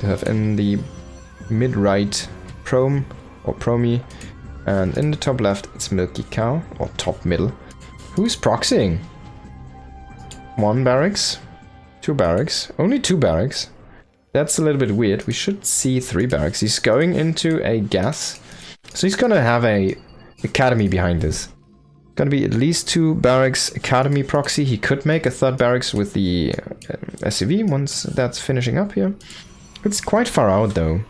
to have in the mid-right Prome or Prome, and in the top left it's Milkicow, or top middle. Who's proxying? 1 barracks, 2 barracks, only 2 barracks. That's a little bit weird. We should see 3 barracks. He's going into a gas, so he's gonna have a academy behind this. Gonna be at least 2 barracks academy proxy. He could make a 3rd barracks with the SCV once that's finishing up here. It's quite far out though.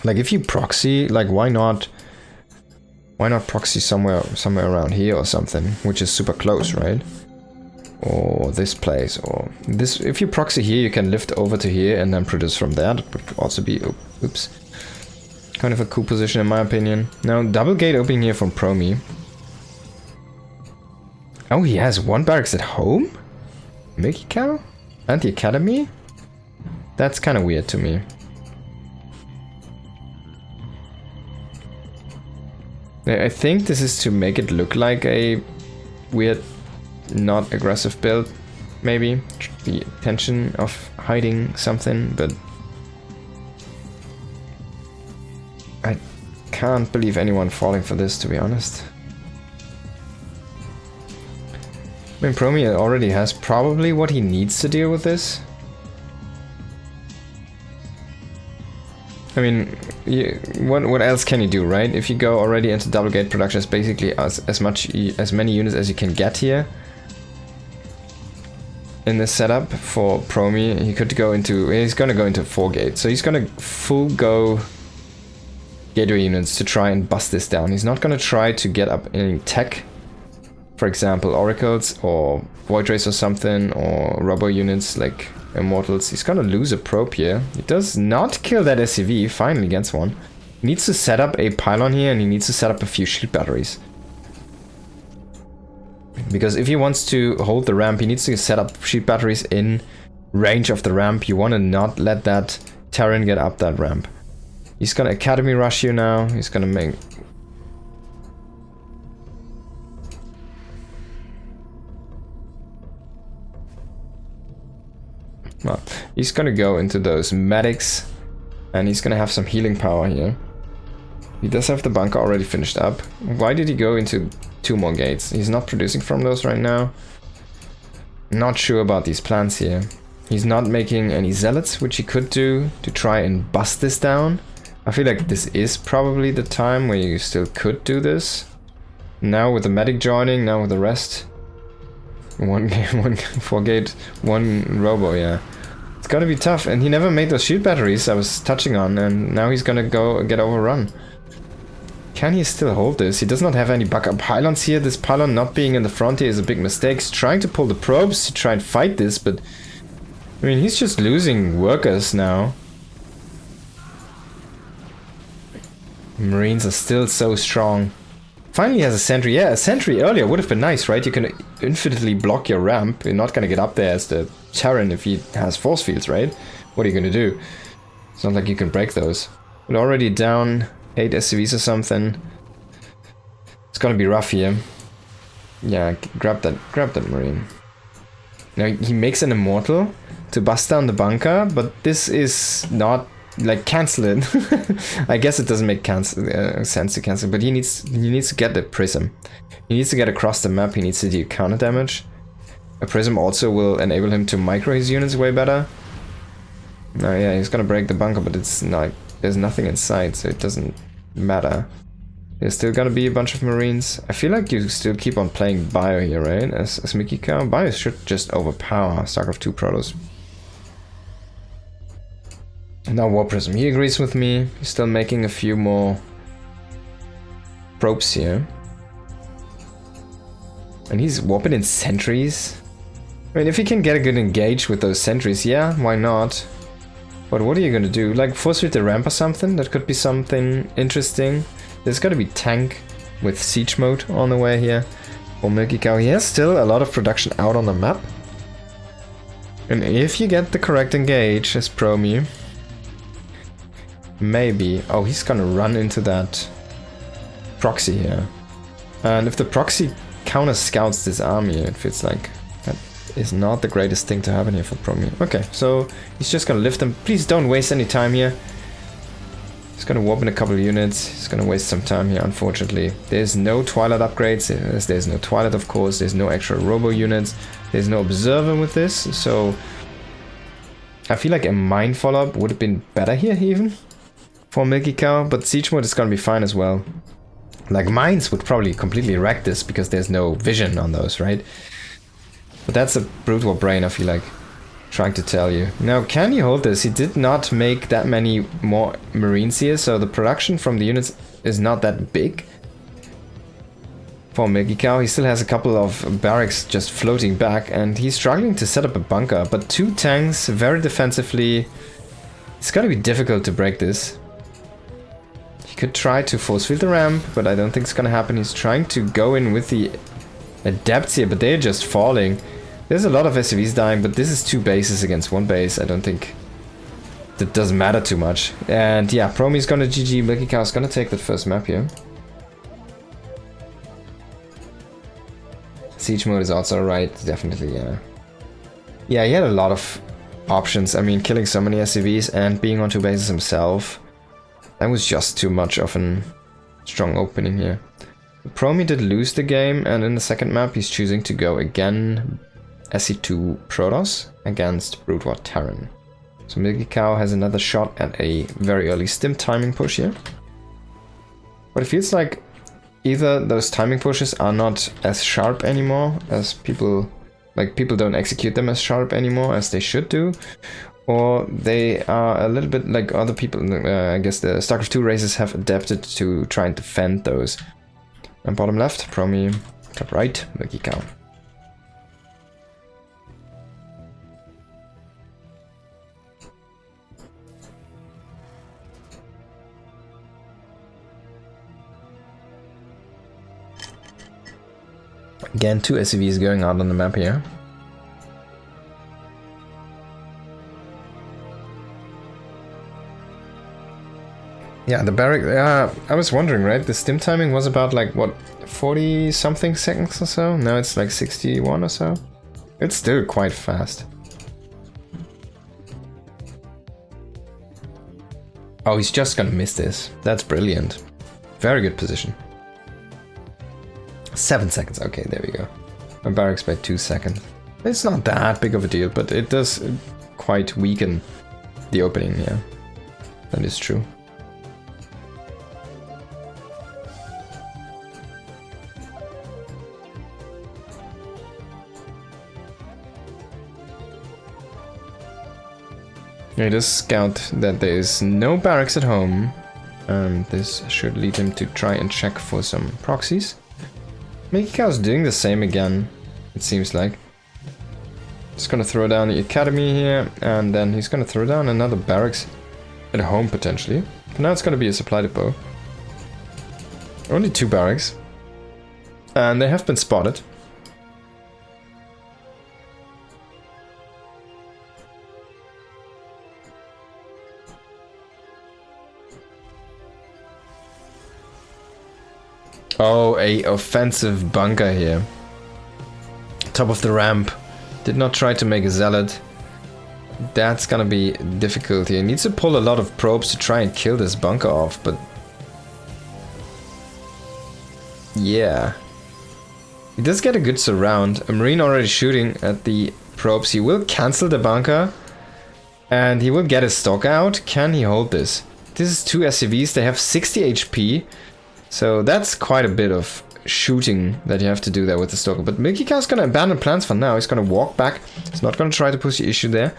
Like if you proxy, like why not proxy somewhere around here or something, which is super close, right? Or this place, or this. If you proxy here, you can lift over to here and then produce from there. That would also be, oops, kind of a cool position in my opinion. Now double gate opening here from Prome. Oh, he has 1 barracks at home? Milkicow? And the academy? That's kind of weird to me. I think this is to make it look like a weird, not aggressive build, maybe. The intention of hiding something, but I can't believe anyone falling for this, to be honest. I mean, Prome already has probably what he needs to deal with this. I mean, what else can you do, right? If you go already into double gate production, it's basically as many units as you can get here. In this setup for Prome, he could go into, he's gonna go into 4 gate, so he's gonna full go gateway units to try and bust this down. He's not gonna try to get up any tech, for example, oracles or void rays or something, or robo units like immortals. He's gonna lose a probe here. He does not kill that SCV, finally gets one. He needs to set up a pylon here, and he needs to set up a few shield batteries. Because if he wants to hold the ramp, he needs to set up shield batteries in range of the ramp. You want to not let that Terran get up that ramp. He's gonna academy rush you now. He's gonna make... Well, he's gonna go into those medics, and he's gonna have some healing power here. He does have the bunker already finished up. Why did he go into 2 more gates? He's not producing from those right now. Not sure about these plans here. He's not making any zealots, which he could do to try and bust this down. I feel like this is probably the time where you still could do this. Now with the medic joining, now with the rest. 1 game, 4 gate, 1 robo, yeah. It's gonna be tough, and he never made those shield batteries I was touching on, and now he's gonna go get overrun. Can he still hold this? He does not have any backup pylons here. This pylon not being in the front here is a big mistake. He's trying to pull the probes to try and fight this, but I mean, he's just losing workers now. Marines are still so strong. Finally has a sentry. Yeah, a sentry earlier would have been nice, right? You can infinitely block your ramp. You're not gonna get up there as the Terran if he has force fields, right? What are you gonna do? It's not like you can break those. We're already down 8 SCVs or something. It's gonna be rough here. Yeah, grab that Marine. Now he makes an immortal to bust down the bunker, but this is not like cancel it. I guess it doesn't make sense to cancel, but he needs to get the prism. He needs to get across the map. He needs to do counter damage. A prism also will enable him to micro his units way better. No, yeah, he's gonna break the bunker, but it's not. There's nothing inside, so it doesn't matter. There's still gonna be a bunch of Marines. I feel like you still keep on playing Bio here, right? As Milkicow. Bio should just overpower StarCraft 2 Protoss. Now War Prism, he agrees with me. He's still making a few more probes here. And he's warping in sentries. I mean, if he can get a good engage with those sentries, yeah, why not? But what are you gonna do? Like force feed the ramp or something? That could be something interesting. There's gotta be tank with siege mode on the way here. Or Milkicow. He has still a lot of production out on the map. And if you get the correct engage as Prome, maybe... Oh, he's gonna run into that proxy here. And if the proxy counter scouts this army, it feels like... is not the greatest thing to happen here for Prome. Okay, so he's just gonna lift them. Please don't waste any time here. He's gonna warp in a couple of units. He's gonna waste some time here, unfortunately. There's no Twilight upgrades. There's no Twilight, of course. There's no extra Robo units. There's no Observer with this, so I feel like a mine follow-up would have been better here, even, for Milkicow, but Siege Mode is gonna be fine as well. Like, mines would probably completely wreck this, because there's no vision on those, right? But that's a Brute War brain, I feel like, trying to tell you. Now, can he hold this? He did not make that many more Marines here, so the production from the units is not that big. For Milkicow, he still has a couple of barracks just floating back, and he's struggling to set up a bunker, but 2 tanks, very defensively. It's gonna be difficult to break this. He could try to force field the ramp, but I don't think it's gonna happen. He's trying to go in with the adepts here, but they're just falling. There's a lot of SCVs dying, but this is 2 bases against 1 base. I don't think that doesn't matter too much. And yeah, Prome's gonna GG, Milkicow's gonna take that first map here. Siege mode is also right, definitely, yeah. Yeah, he had a lot of options. I mean, killing so many SCVs and being on 2 bases himself. That was just too much of a strong opening here. Prome did lose the game, and in the second map he's choosing to go again SC2 Protoss against Brute War Terran. So Milkicow has another shot at a very early stim timing push here. But it feels like either those timing pushes are not as sharp anymore as people don't execute them as sharp anymore as they should do, or they are a little bit like other people. I guess the StarCraft 2 races have adapted to try and defend those. And bottom left, Prome, top right, Milkicow. Again, 2 SCVs going out on the map here. Yeah, the barrack, I was wondering, right? The stim timing was about like, what, 40 something seconds or so? Now it's like 61 or so. It's still quite fast. Oh, he's just gonna miss this. That's brilliant. Very good position. 7 seconds, okay, there we go. My barracks by 2 seconds. It's not that big of a deal, but it does quite weaken the opening, yeah. That is true. It does scout that there is no barracks at home, and this should lead him to try and check for some proxies. Milkicow's doing the same again, it seems like. He's gonna throw down the academy here, and then he's gonna throw down another barracks at home potentially. For now it's gonna be a supply depot. Only 2 barracks. And they have been spotted. Oh, a offensive bunker here. Top of the ramp. Did not try to make a zealot. That's gonna be difficult here. He needs to pull a lot of probes to try and kill this bunker off, but... yeah. He does get a good surround. A marine already shooting at the probes. He will cancel the bunker. And he will get his stock out. Can he hold this? This is 2 SCVs. They have 60 HP. So that's quite a bit of shooting that you have to do there with the Stalker. But Milkicow's gonna abandon plans for now. He's gonna walk back. He's not gonna try to push the issue there.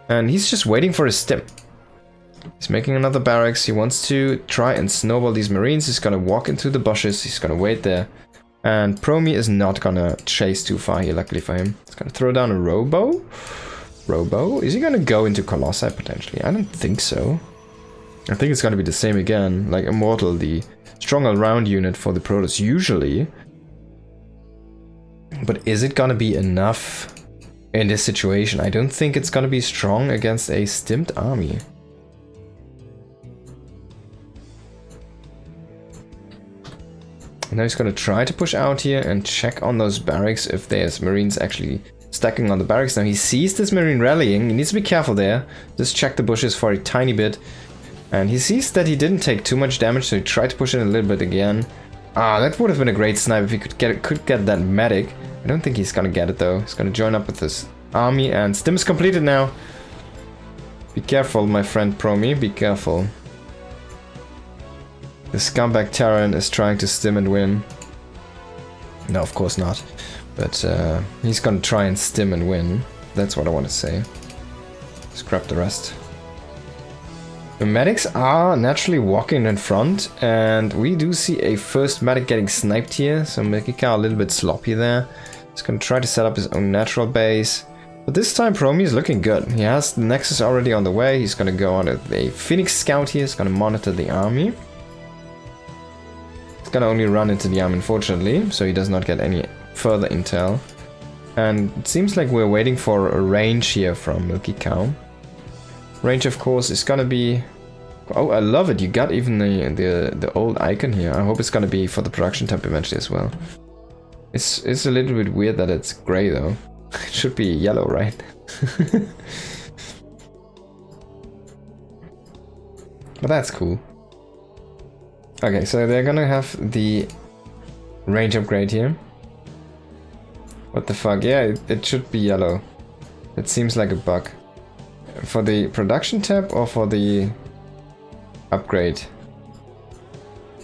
And he's just waiting for his stim. He's making another barracks. He wants to try and snowball these marines. He's gonna walk into the bushes. He's gonna wait there. And Prome is not gonna chase too far here, luckily for him. He's gonna throw down a Robo. Robo? Is he gonna go into Colossi potentially? I don't think so. I think it's gonna be the same again. Like Immortal, the strong all-round unit for the Protoss usually. But is it gonna be enough in this situation? I don't think it's gonna be strong against a stimped army. Now he's gonna try to push out here and check on those barracks if there's marines actually stacking on the barracks now. He sees this Marine rallying. He needs to be careful there. Just check the bushes for a tiny bit. And he sees that he didn't take too much damage, so he tried to push in a little bit again. Ah, that would have been a great snipe if he could get that medic. I don't think he's gonna get it though. He's gonna join up with his army, and stim is completed now. Be careful, my friend Prome, be careful. The scumbag Terran is trying to stim and win. No, of course not. But he's gonna try and stim and win. That's what I want to say. Scrap the rest. The medics are naturally walking in front, and we do see a first medic getting sniped here. So Milkicow a little bit sloppy there. He's gonna try to set up his own natural base. But this time Prome is looking good. He has the Nexus already on the way. He's gonna go on a Phoenix Scout here. He's gonna monitor the army. He's gonna only run into the arm, unfortunately, so he does not get any further intel. And it seems like we're waiting for a range here from Milkicow. Range, of course, is gonna be... Oh, I love it. You got even the old icon here. I hope it's gonna be for the production tab eventually as well. It's a little bit weird that it's gray though. It should be yellow, right? But that's cool. Okay, so they're gonna have the range upgrade here. What the fuck? Yeah, it should be yellow. It seems like a bug. For the production tab or for the upgrade?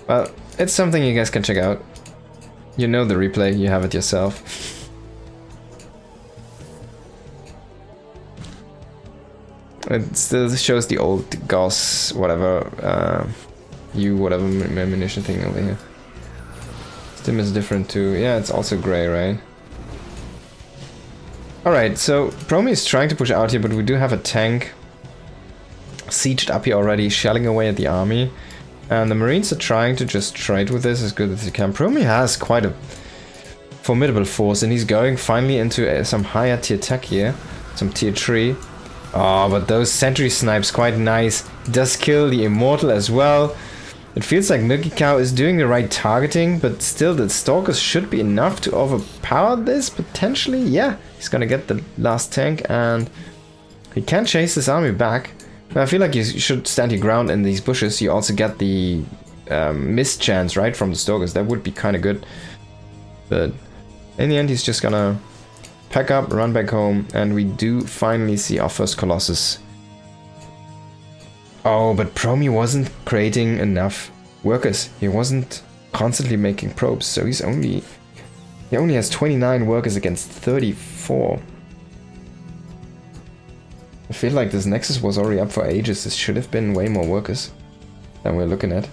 Well, it's something you guys can check out. You know the replay, you have it yourself. It still shows the old Gauss, whatever, whatever ammunition thing over here. Stim is different too. Yeah, it's also gray, right? Alright, so Prome is trying to push out here, but we do have a tank sieged up here already, shelling away at the army. And the Marines are trying to just trade with this as good as they can. Prome has quite a formidable force, and he's going finally into some higher tier tech here. Some tier 3. Oh, but those sentry snipes, quite nice. Does kill the Immortal as well. It feels like Milkicow is doing the right targeting, but still the Stalkers should be enough to overpower this, potentially. Yeah, he's gonna get the last tank, and he can chase this army back. But I feel like you should stand your ground in these bushes. You also get the miss chance, right, from the Stalkers. That would be kind of good. But in the end, he's just gonna pack up, run back home, and we do finally see our first Colossus. Oh, but Prome wasn't creating enough workers. He wasn't constantly making probes, so he only has 29 workers against 34. I feel like this Nexus was already up for ages. This should have been way more workers than we're looking at.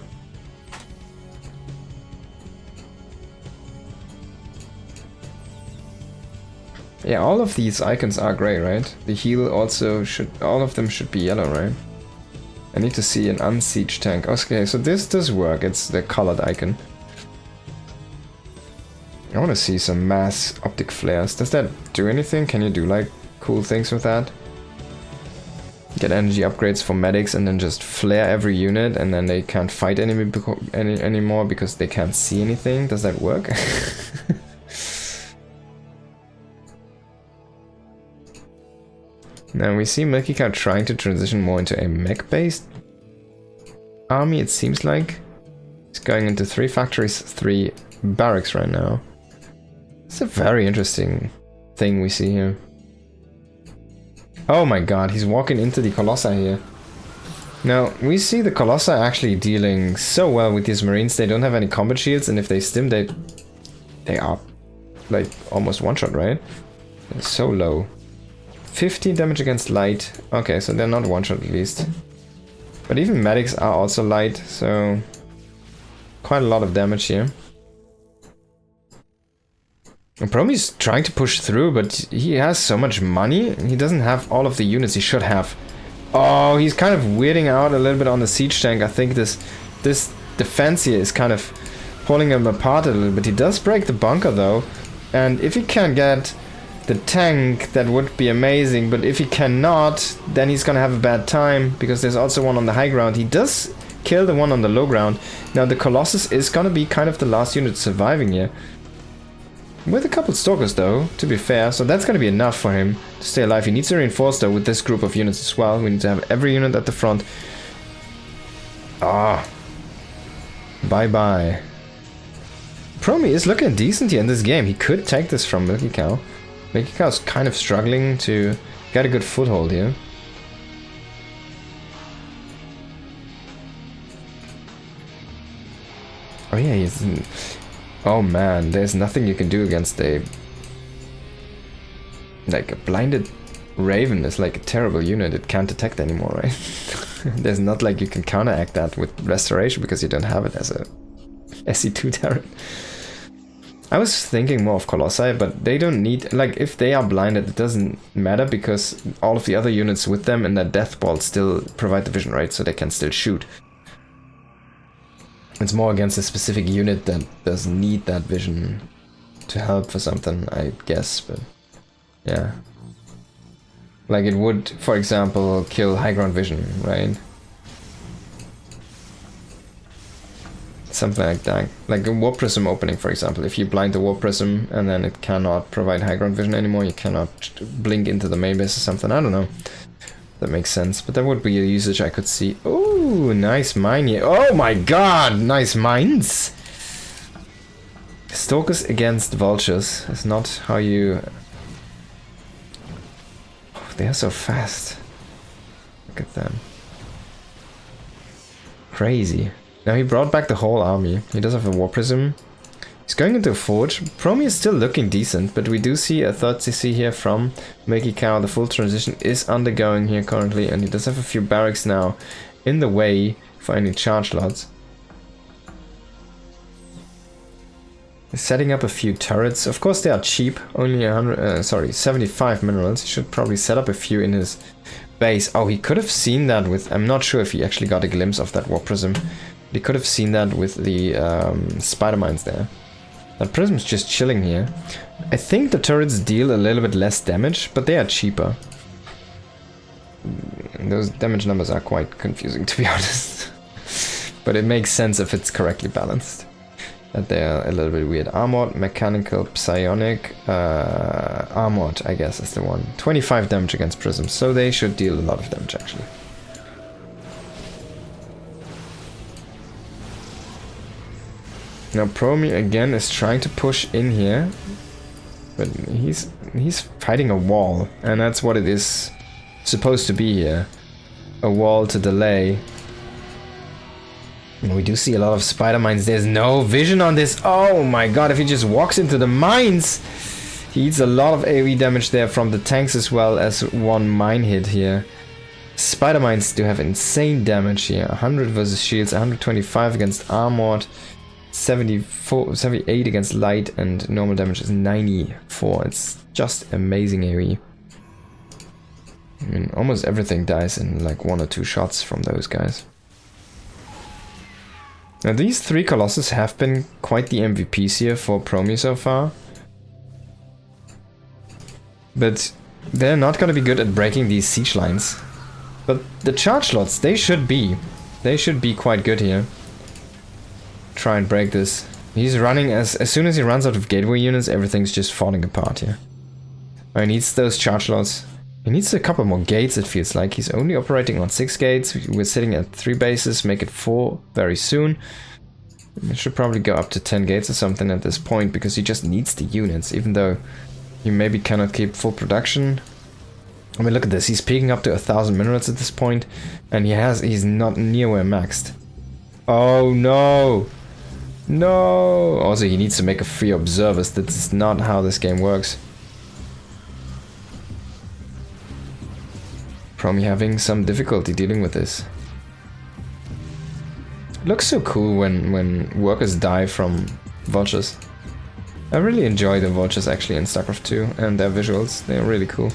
Yeah, all of these icons are gray, right? The heal also should... all of them should be yellow, right? I need to see an unsieged tank. Okay, so this does work. It's the colored icon. I want to see some mass optic flares. Does that do anything? Can you do like cool things with that? Get energy upgrades for medics and then just flare every unit, and then they can't fight anymore because they can't see anything. Does that work? Now we see Milkicow trying to transition more into a mech-based army, it seems like. He's going into 3 factories, 3 barracks right now. It's a very interesting thing we see here. Oh my god, he's walking into the Colossi here. Now, we see the Colossi actually dealing so well with these Marines. They don't have any combat shields, and if they stim, they are like almost one-shot, right? They're so low. 15 damage against light. Okay, so they're not one-shot at least. But even medics are also light, so quite a lot of damage here. And Prome is trying to push through, but he has so much money. He doesn't have all of the units he should have. Oh, he's kind of weirding out a little bit on the siege tank. I think this defense here is kind of pulling him apart a little bit. He does break the bunker though, and if he can get the tank, that would be amazing, but if he cannot, then he's gonna have a bad time, because there's also one on the high ground. He does kill the one on the low ground. Now the Colossus is gonna be kind of the last unit surviving here. With a couple stalkers though, to be fair, so that's gonna be enough for him to stay alive. He needs to reinforce though with this group of units as well. We need to have every unit at the front. Ah. Bye-bye. Prome is looking decent here in this game. He could take this from Milkicow. Milkicow's kind of struggling to get a good foothold here. Oh yeah, he's... Oh man, there's nothing you can do against a... Like, a blinded Raven is like a terrible unit. It can't detect anymore, right? There's not like you can counteract that with Restoration because you don't have it as a SC Terran. I was thinking more of Colossi, but they don't need... Like, if they are blinded, it doesn't matter because all of the other units with them and their Death Ball still provide the vision, right? So they can still shoot. It's more against a specific unit that does need that vision to help for something, I guess, but yeah. Like it would, for example, kill high ground vision, right? Something like that. Like a Warp Prism opening, for example. If you blind the Warp Prism and then it cannot provide high ground vision anymore, you cannot blink into the main base or something, I don't know. That makes sense, but that would be a usage I could see. Oh, nice mine here. Oh my god, nice mines! Stalkers against vultures is not how you... Oh, they are so fast. Look at them. Crazy. Now he brought back the whole army. He does have a War Prism. He's going into a forge. Prome is still looking decent, but we do see a third CC here from Milkicow. The full transition is undergoing here currently, and he does have a few barracks now in the way for any charge lots. He's setting up a few turrets. Of course they are cheap, only 75 minerals. He should probably set up a few in his base. Oh, he could have seen that with... I'm not sure if he actually got a glimpse of that War Prism. He could have seen that with the spider mines there. That prism's just chilling here. I think the turrets deal a little bit less damage, but they are cheaper. Those damage numbers are quite confusing, to be honest. But it makes sense if it's correctly balanced. That they are a little bit weird. Armored, mechanical, psionic, armored, I guess is the one. 25 damage against prisms, so they should deal a lot of damage actually. Now Prome again is trying to push in here, but he's fighting a wall, and that's what it is supposed to be here. A wall to delay. And we do see a lot of spider mines. There's no vision on this. Oh my god, if he just walks into the mines, he eats a lot of AoE damage there from the tanks as well as one mine hit here. Spider mines do have insane damage here. 100 versus shields, 125 against armored. 78 against light, and normal damage is 94. It's just amazing AoE. I mean, almost everything dies in like 1 or 2 shots from those guys. Now these 3 Colossus have been quite the MVPs here for Prome so far. But they're not going to be good at breaking these siege lines. But the charge slots, they should be quite good here. Try and break this. He's running as soon as he runs out of gateway units, everything's just falling apart here. Oh, he needs those charge slots. He needs a couple more gates, it feels like. He's only operating on 6 gates. We're sitting at 3 bases, make it 4 very soon. It should probably go up to 10 gates or something at this point, because he just needs the units, even though he maybe cannot keep full production. I mean, look at this. He's peaking up to 1,000 minerals at this point, and he's not near where maxed. Oh no! No! Also, he needs to make a free observers. That's not how this game works. Prome having some difficulty dealing with this. It looks so cool when workers die from vultures. I really enjoy the vultures actually in StarCraft 2 and their visuals. They're really cool.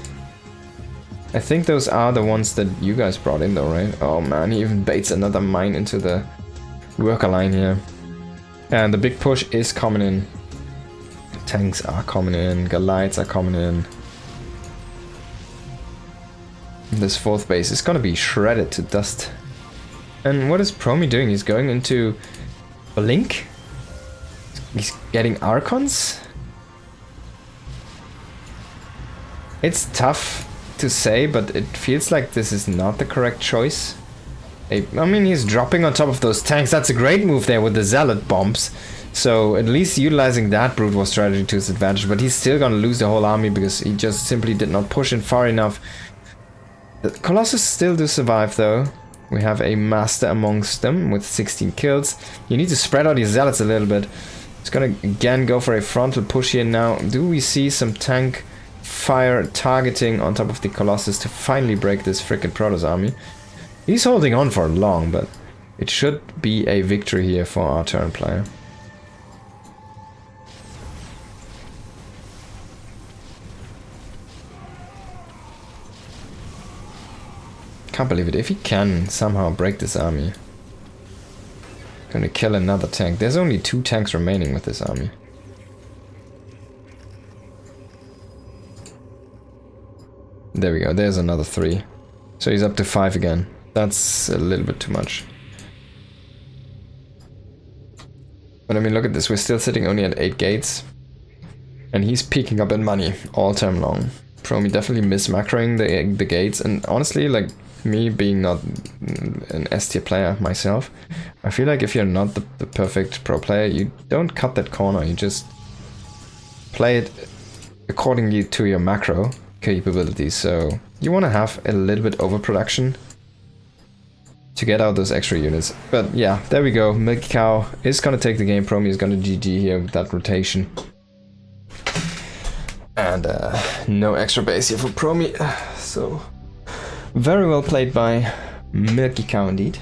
I think those are the ones that you guys brought in though, right? Oh man, he even baits another mine into the worker line here. And the big push is coming in. Tanks are coming in, Goliaths are coming in. This 4th base is gonna be shredded to dust. And what is Prome doing? He's going into Blink? He's getting Archons? It's tough to say, but it feels like this is not the correct choice. I mean, he's dropping on top of those tanks. That's a great move there with the Zealot bombs. So at least utilizing that brute war strategy to his advantage, but he's still gonna lose the whole army because he just simply did not push in far enough. The Colossus still do survive though. We have a master amongst them with 16 kills. You need to spread out your Zealots a little bit. It's gonna again go for a frontal push here now. Do we see some tank fire targeting on top of the Colossus to finally break this frickin' Protoss army? He's holding on for long, but it should be a victory here for our Terran player. Can't believe it. If he can somehow break this army, gonna kill another tank. There's only 2 tanks remaining with this army. There we go. There's another 3. So he's up to 5 again. That's a little bit too much. But I mean, look at this. We're still sitting only at 8 gates. And he's peaking up in money all term long. Prome definitely mismacroing the gates. And honestly, like, me being not an S tier player myself, I feel like if you're not the perfect pro player, you don't cut that corner. You just play it accordingly to your macro capabilities. So you want to have a little bit overproduction to get out those extra units. But yeah, there we go. Milkicow is going to take the game. Prome is going to GG here with that rotation. And no extra base here for Prome. So very well played by Milkicow indeed.